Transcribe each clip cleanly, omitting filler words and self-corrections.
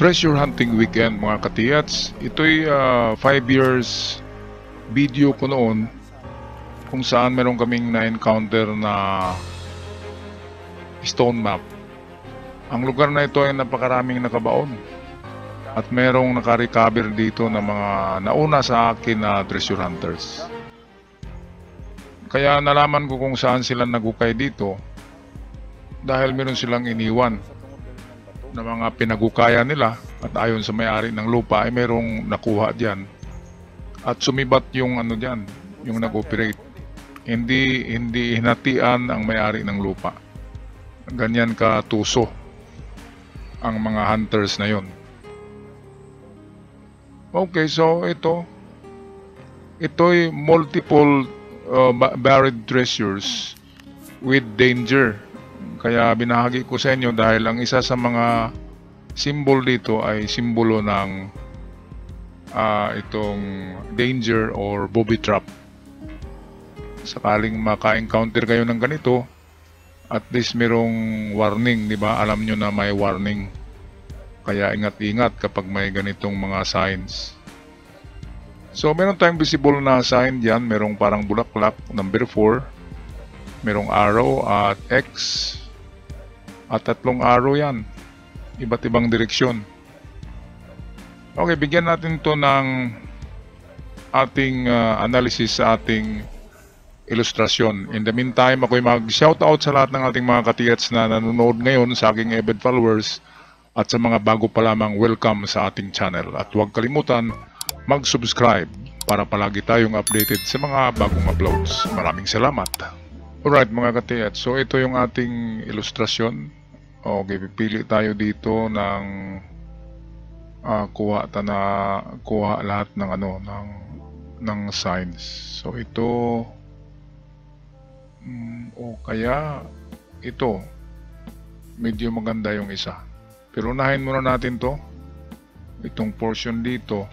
Treasure Hunting Weekend mga katiyats. Ito'y 5 years video ko noon kung saan meron kaming na-encounter na stone map. Ang lugar na ito ay napakaraming nakabaon at merong naka-recover dito na mga nauna sa akin na treasure hunters. Kaya nalaman ko kung saan sila nagukay dito dahil meron silang iniwan na mga pinagukaya nila at ayon sa may-ari ng lupa ay merong nakuha diyan at sumibat yung ano diyan, yung nag-operate. Hindi hinatian ang may-ari ng lupa. Ganyan ka tuso ang mga hunters na yon. Okay, so ito'y multiple buried treasures with danger. Kaya binahagi ko sa inyo dahil ang isa sa mga symbol dito ay simbolo ng itong danger or booby trap. Sakaling maka-encounter kayo ng ganito, at least merong warning, di ba? Alam nyo na may warning. Kaya ingat-ingat kapag may ganitong mga signs. So meron tayong visible na sign diyan, merong parang bulaklak, number 4. Merong arrow at X. At 3 arrow yan. Iba't ibang direksyon. Okay, bigyan natin to ng ating analysis sa ating ilustrasyon. In the meantime, ako'y mag-shoutout sa lahat ng ating mga katiyats na nanonood ngayon sa aking avid followers at sa mga bago pa lamang, welcome sa ating channel. At huwag kalimutan mag-subscribe para palagi tayong updated sa mga bagong uploads. Maraming salamat. Alright mga katiyats, so ito yung ating ilustrasyon. Okay, pipili tayo dito ng kuha lahat ng ng signs. So ito o kaya ito medyo maganda yung isa. Pero unahin muna natin to. Itong portion dito.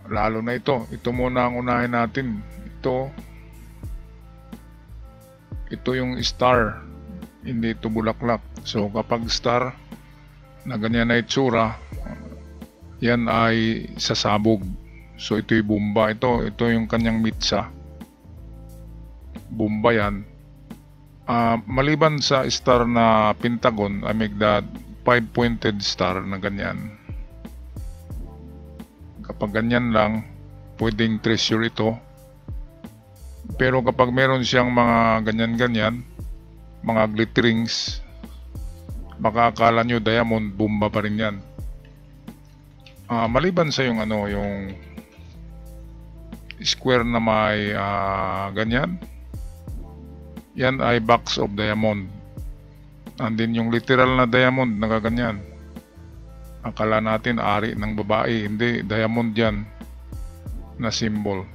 Lalo na ito. Ito muna ang unahin natin. Ito yung star, hindi ito bulaklak. So kapag star na ganyan na itsura, yan ay sasabog. So ito yung bomba. Ito yung kanyang mitsa. Bomba yan. Maliban sa star na pentagon, I make that 5-pointed star na ganyan. Kapag ganyan lang, pwedeng treasure ito. Pero kapag meron siyang mga ganyan-ganyan, mga glitterings, baka akala nyo diamond, bomba pa rin yan. Maliban sa yung yung square na may ganyan, yan ay box of diamond. And then yung literal na diamond, nakaganyan. Akala natin ari ng babae, hindi, diamond yan na symbol.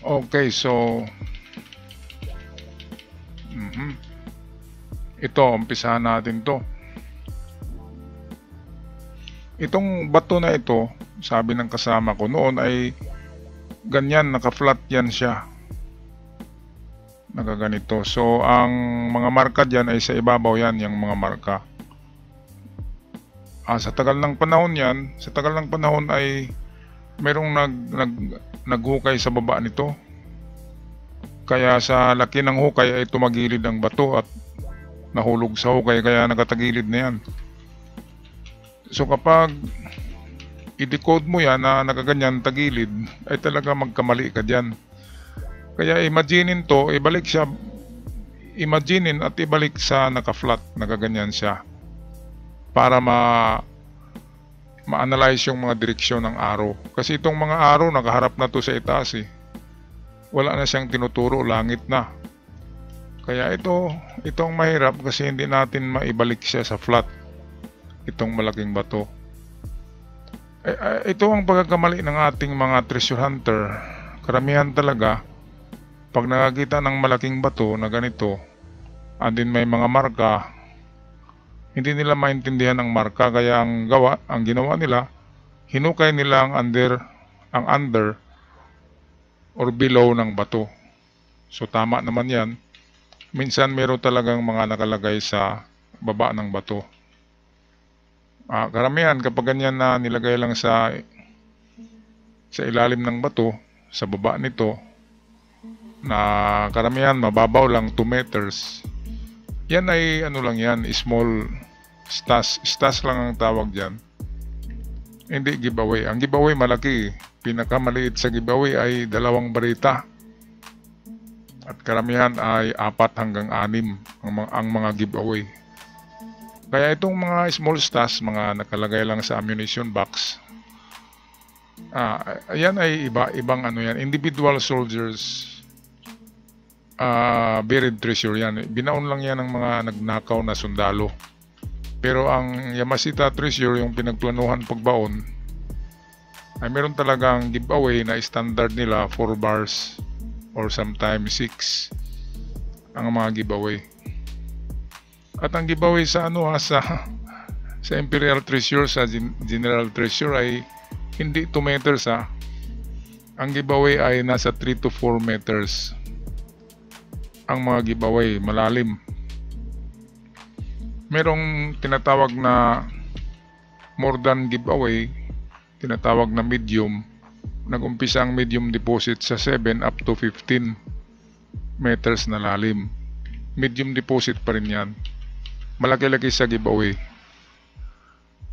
Okay, so ito, umpisahan natin to. Itong bato na ito, sabi ng kasama ko noon ay ganyan, naka-flat yan siya. Nakaganito. So ang mga marka dyan ay sa ibabaw yan, yung mga marka. Sa tagal ng panahon yan, ay merong naghukay sa baba nito. Kaya sa laki ng hukay ay tumagilid ang bato at nahulog sa hukay, kaya nakatagilid na yan. So kapag i-decode mo yan na nakaganyan tagilid, ay talaga magkamali ka dyan. Kaya imaginein to, ibalik sa naka-flat, nakaganyan siya. Para ma-analyze yung mga direksyon ng arrow. Kasi itong mga arrow nakaharap na to sa itaas eh. Wala na siyang tinuturo, langit na. Kaya itong mahirap kasi hindi natin maibalik siya sa flat. Itong malaking bato. Ito ang pagkakamali ng ating mga treasure hunter. Karamihan talaga, pag nakakita ng malaking bato na ganito, andin may mga marka, hindi nila maintindihan ang marka, kaya ang ginawa nila, hinukay nila ang under or below ng bato. So tama naman yan. Minsan meron talagang mga nakalagay sa baba ng bato. Karamihan kapag ganyan na nilagay lang sa ilalim ng bato, sa baba nito, na karamihan mababaw lang 2 meters. Yan ay ano lang yan, small stas lang ang tawag dyan. Hindi giveaway. Ang giveaway malaki. Pinakamaliit sa giveaway ay 2 barita. At karamihan ay 4 hanggang 6 ang mga giveaway. Kaya itong mga small stas, mga nakalagay lang sa ammunition box, yan ay ibang ano yan, individual soldiers buried treasure yan. Binaon lang yan ng mga nagnakaw na sundalo. Pero ang Yamashita treasure, yung pinagplanuhan pagbaon, ay meron talagang giveaway na standard nila 4 bars or sometimes 6 ang mga giveaway. At ang giveaway sa sa Imperial Treasure, sa General Treasure ay hindi 2 meters Ang giveaway ay nasa 3 to 4 meters. Ang mga giveaway, malalim. Merong tinatawag na more than giveaway, tinatawag na medium. Nag-umpisa ang medium deposit sa 7 up to 15 meters na lalim. Medium deposit pa rin yan. Malaki-laki sa giveaway.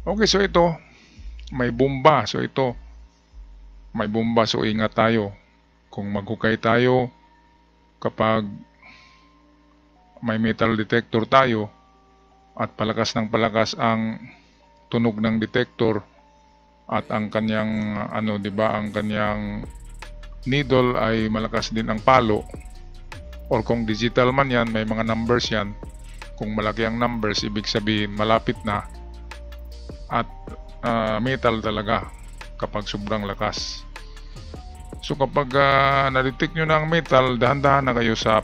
Okay, so ito, may bomba. So ito, may bomba. So ingat tayo. Kung maghukay tayo, kapag may metal detector tayo, at palakas ng palakas ang tunog ng detector, at ang kanyang ang kanyang needle ay malakas din ang palo, or kung digital man yan, may mga numbers yan. Kung malaki ang numbers, ibig sabihin malapit na, at metal talaga kapag sobrang lakas. So kapag na-detect nyo na ang metal, dahan-dahan na kayo sa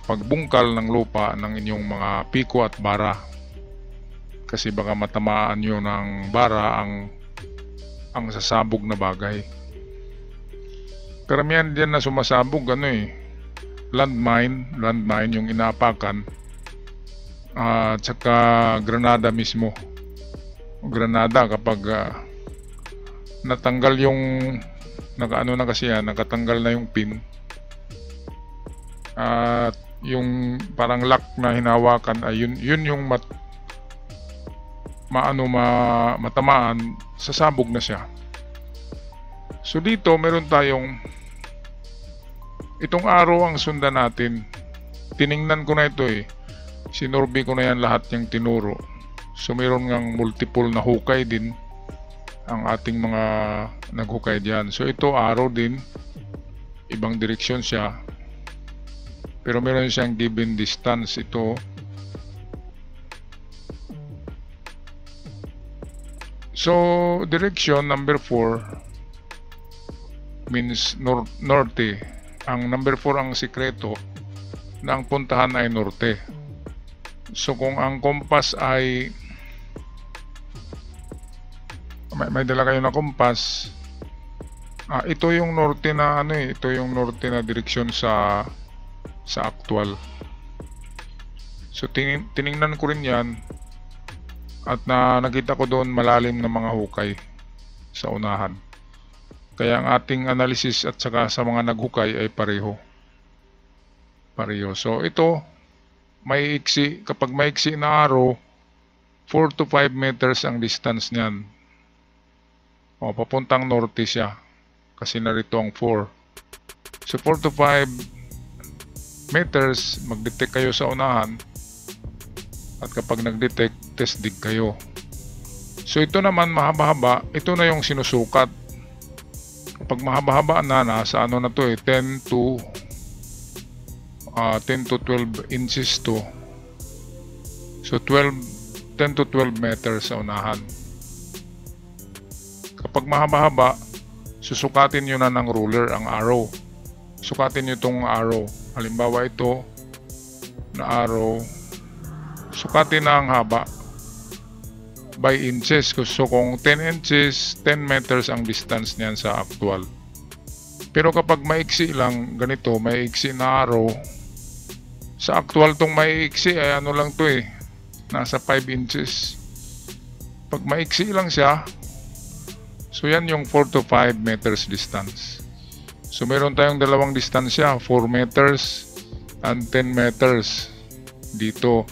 pagbungkal ng lupa ng inyong mga piko at bara, kasi baka matamaan nyo ng bara ang sasabog na bagay. Karamihan dyan na sumasabog landmine yung inaapakan, at saka granada mismo. Granada kapag natanggal yung nakatanggal na yung pin, at yung parang lock na hinawakan ay yun yung matamaan, sasabog na siya. So dito meron tayong itong araw ang sundan natin. Tiningnan ko na ito sinorbi ko na yan lahat yung tinuro. So meron ngang multiple na hukay din ang ating mga naghukay diyan. So ito araw din, ibang direksyon siya, pero meron siyang given distance. Ito so direction number 4 means norte. Ang number 4 ang sikreto na ang puntahan ay norte. So kung ang compass ay may dala kayo na compass, ito yung norte na ito yung norte na direksyon sa actual. So tiningnan ko rin yan, at nakita ko doon malalim na mga hukay sa unahan. Kaya ang ating analysis at saka sa mga naghukay ay pareho. So ito, kapag maiksi na arrow, 4 to 5 meters ang distance niyan. Papuntang norte siya, kasi narito ang 4. So 4 to 5 meters, mag-detect kayo sa unahan, at kapag nag-detect, test dig kayo. So ito naman mahaba-haba, ito na yung sinusukat. Kapag mahaba-haba na, nasa 10 to 12 inches to. So 10 to 12 meters sa unahan. Kapag mahaba-haba, susukatin nyo na ng ruler ang arrow. Sukatin nyo itong arrow. Halimbawa ito na arrow, sukatin na ang haba by inches. So kung 10 inches, 10 meters ang distance niyan sa actual. Pero kapag maiksi lang, ganito, maiksi na arrow, sa actual tong maiksi ay lang to Nasa 5 inches. Pag maiksi lang siya, so yan yung 4 to 5 meters distance. So meron tayong dalawang distansya, 4 meters and 10 meters. Dito,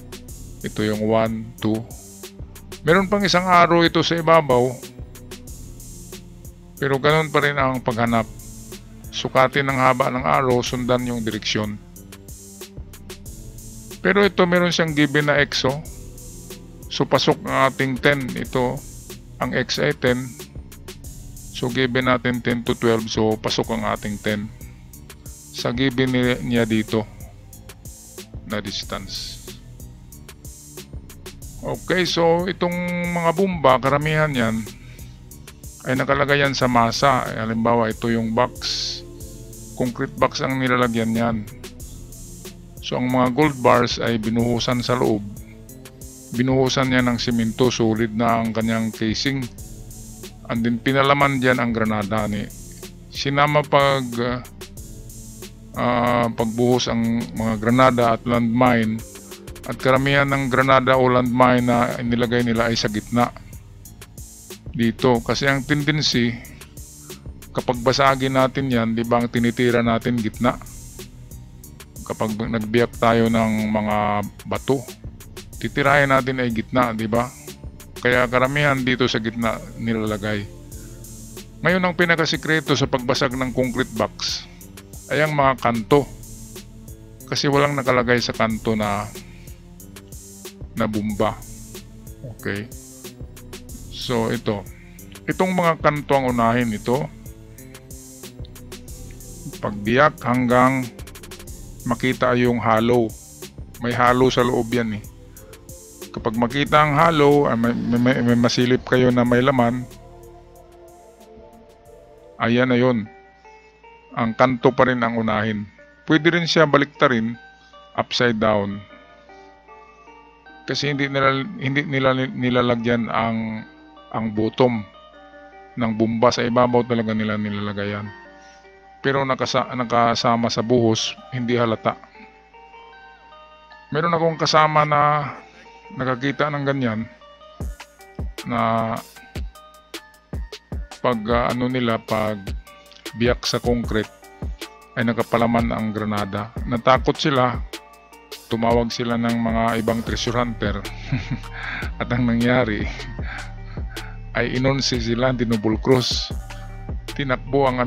ito yung 1, 2. Meron pang isang arrow ito sa ibabaw. Pero ganun pa rin ang paghanap. Sukatin ang haba ng arrow, sundan yung direksyon. Pero ito meron siyang given na X. So pasok ang ating 10. Ito, ang X ay 10. So given natin 10 to 12. So pasok ang ating 10. Sa given niya dito na distance. Okay, so itong mga bomba, karamihan yan ay nakalagay yan sa masa. Halimbawa, ito yung box. Concrete box ang nilalagyan yan. So ang mga gold bars ay binuhusan sa loob. Binuhusan niya ng simento, solid na ang kanyang casing. And then pinalaman diyan ang granada ni. Sinama pagbuhos ang mga granada at landmine. At karamihan ng granada o landmine na inilagay nila ay sa gitna. Dito kasi ang tendency kapag basagin natin yan, di ba ang tinitira natin gitna? Kapag nagbiyak tayo ng mga bato, titirahin natin ay gitna, di ba? Kaya karamihan dito sa gitna nilalagay. Ngayon ang pinakasikreto sa pagbasag ng concrete box ay ang mga kanto. Kasi walang nakalagay sa kanto na bomba. Okay. So itong mga kanto ang unahin ito. Pagbiyak hanggang makita yung hollow. May hollow sa loob yan eh. Kapag makita ang hollow, may masilip kayo na may laman, ayan na yun. Ang kanto pa rin ang unahin. Pwede rin siya baliktarin upside down. Kasi hindi nila nilalagyan ang bottom ng bomba, sa ibabaw talaga nila nilalagayan. Pero nakasama sa buhos, hindi halata. Meron akong kasama na nakakita ng ganyan na pag pag biyak sa concrete ay nakapalaman ang granada. Natakot sila, tumawag sila ng mga ibang treasure hunter at ang nangyari ay inonsi sila, dinouble cross, tinakbo ang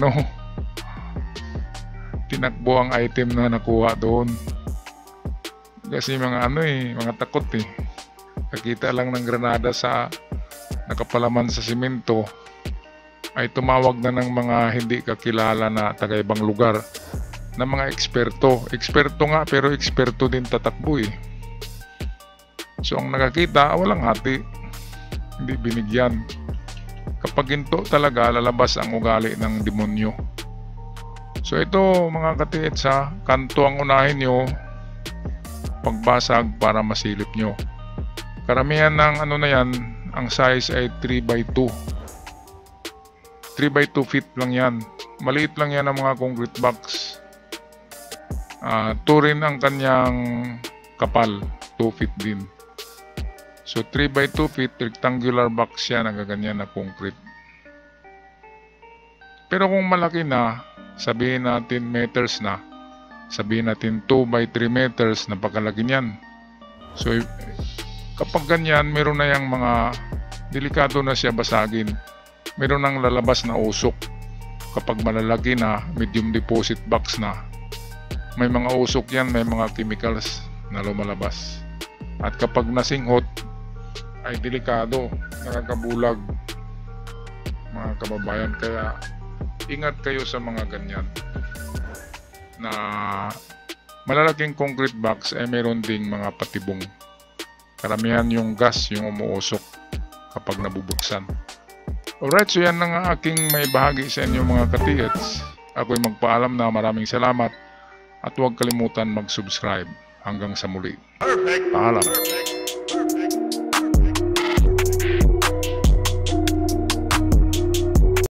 item na nakuha doon. Kasi mga takot eh. Nakita lang ng granada sa nakapalaman sa simento, ay tumawag na ng mga hindi kakilala na taga ibang lugar na mga eksperto. Eksperto nga, pero eksperto din tatakbo eh. So ang nakakita, walang hati. Hindi binigyan. Kapag ginto talaga, lalabas ang ugali ng demonyo. So ito mga katiit, sa kanto ang unahin nyo pagbasag para masilip nyo. Karamihan ng na yan, ang size ay 3x2. 3x2 feet lang yan. Maliit lang yan ang mga concrete box. 2 rin ang kanyang kapal, 2 feet din. So 3x2 feet, rectangular box yan, nagaganyan na concrete. Pero kung malaki na, sabihin natin meters na, sabihin natin 2x3 meters, napakalaki niyan. So kapag ganyan, meron na yung mga delikado na siya basagin. Meron nang lalabas na usok. Kapag malalaki na, medium deposit box na, may mga usok yan, may mga chemicals na lumalabas. At kapag nasinghot, ay delikado, nakakabulag mga kababayan. Kaya ingat kayo sa mga ganyan na malalaking concrete box ay meron ding mga patibong. Karamihan yung gas yung umuusok kapag nabubuksan. Alright, so yan ang aking may bahagi sa inyo mga katiits. Ako'y magpaalam na maraming salamat at huwag kalimutan mag-subscribe. Hanggang sa muli. Paalam.